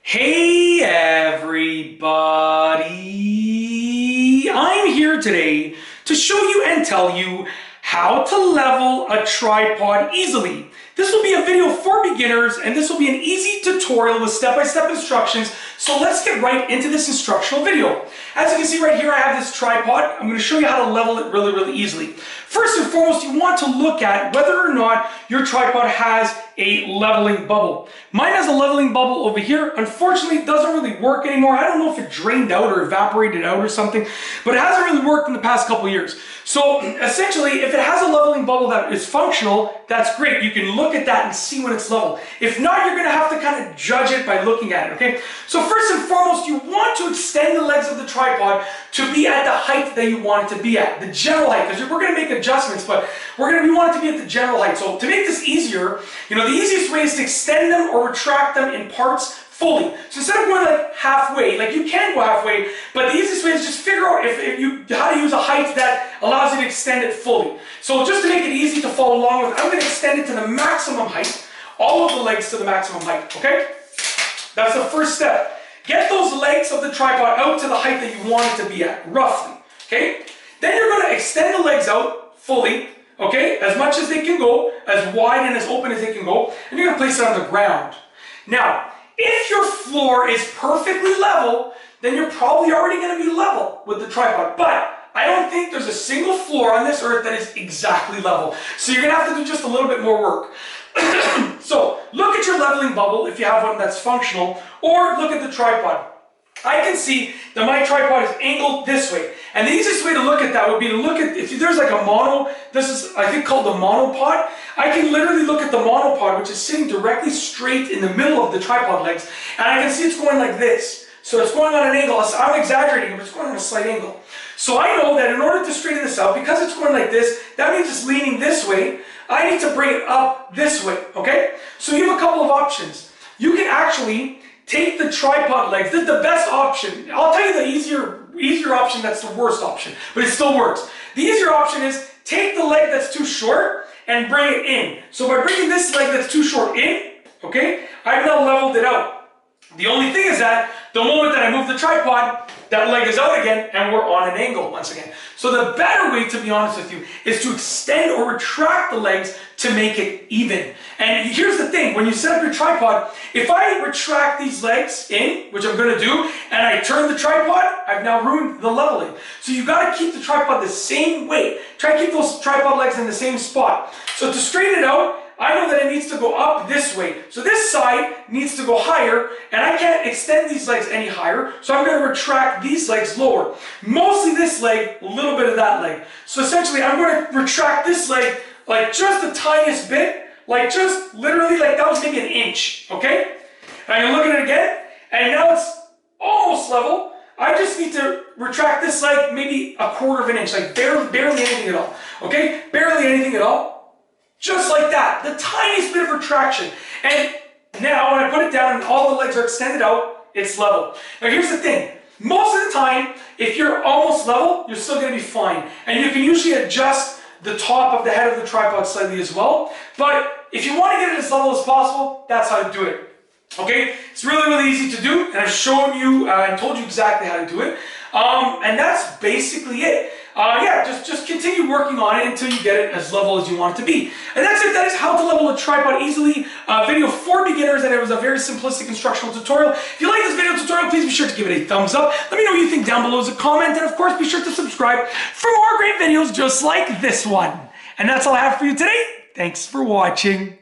Hey everybody! I'm here today to show you and tell you how to level a tripod easily. This will be a video for beginners and this will be an easy tutorial with step-by-step instructions. So let's get right into this instructional video. As you can see right here, I have this tripod. I'm going to show you how to level it really easily. First and foremost, you want to look at whether or not your tripod has a leveling bubble. Mine has a leveling bubble over here. Unfortunately, it doesn't really work anymore. I don't know if it drained out or evaporated out or something, but it hasn't really worked in the past couple years. So essentially, if it has a leveling bubble that is functional, that's great. You can look at that and see when it's level. If not, you're going to have to kind of judge it by looking at it, okay? So first and foremost, you want to extend the legs of the tripod to be at the height that you want it to be at, the general height, because we're going to make adjustments, but we want it to be at the general height. So to make this easier, the easiest way is to extend them or retract them in parts fully. So instead of going like halfway, like you can go halfway, but the easiest way is just figure out how to use a height that allows you to extend it fully. So just to make it easy to follow along with, I'm going to extend it to the maximum height, all of the legs to the maximum height, okay? That's the first step. Get those legs of the tripod out to the height that you want it to be at, roughly, okay? Then you're going to extend the legs out fully, okay, as much as they can go, as wide and as open as they can go, and you're going to place it on the ground. Now, if your floor is perfectly level, then you're probably already going to be level with the tripod, but I don't think there's a single floor on this earth that is exactly level. So you're going to have to do just a little bit more work. So look at your leveling bubble if you have one that's functional, or look at the tripod. I can see that my tripod is angled this way. And the easiest way to look at that would be to look at, if there's like a mono, this is I think called the monopod, I can literally look at the monopod, which is sitting directly straight in the middle of the tripod legs, and I can see it's going like this. So it's going on an angle. I'm exaggerating, but it's going on a slight angle. So I know that in order to straighten this out, because it's going like this, that means it's leaning this way, I need to bring it up this way, okay? So you have a couple of options. You can actually take the tripod legs. This is the best option. I'll tell you the easier option, that's the worst option, but it still works. The easier option is take the leg that's too short and bring it in. So by bringing this leg that's too short in, okay, I've now leveled it out. The only thing is that the moment that I move the tripod, that leg is out again and we're on an angle once again. So the better way, to be honest with you, is to extend or retract the legs to make it even. And here's the thing, when you set up your tripod, if I retract these legs in, which I'm going to do, and I turn the tripod, I've now ruined the leveling. So you got to keep the tripod the same weight. Try to keep those tripod legs in the same spot. So to straighten it out, I know that it needs to go up this way. So this side needs to go higher, and I can't extend these legs any higher, so I'm going to retract these legs lower. Mostly this leg, a little bit of that leg. So essentially, I'm going to retract this leg like just the tiniest bit, like just literally like that was maybe an inch, okay? And I can look at it again, and now it's almost level. I just need to retract this leg maybe a quarter of an inch, like barely anything at all, okay? Barely anything at all. Just like that, the tiniest bit of retraction. And now when I put it down and all the legs are extended out, it's level. Now here's the thing, most of the time, if you're almost level, you're still going to be fine. And you can usually adjust the top of the head of the tripod slightly as well. But if you want to get it as level as possible, that's how to do it. Okay, it's really easy to do, and I've shown you and told you exactly how to do it. And that's basically it. Yeah, just continue working on it until you get it as level as you want it to be. And that's it. That is how to level a tripod easily. Video for beginners, and it was a very simplistic instructional tutorial. If you like this video tutorial, please be sure to give it a thumbs up. Let me know what you think down below as a comment, and of course, be sure to subscribe for more great videos just like this one. And that's all I have for you today. Thanks for watching.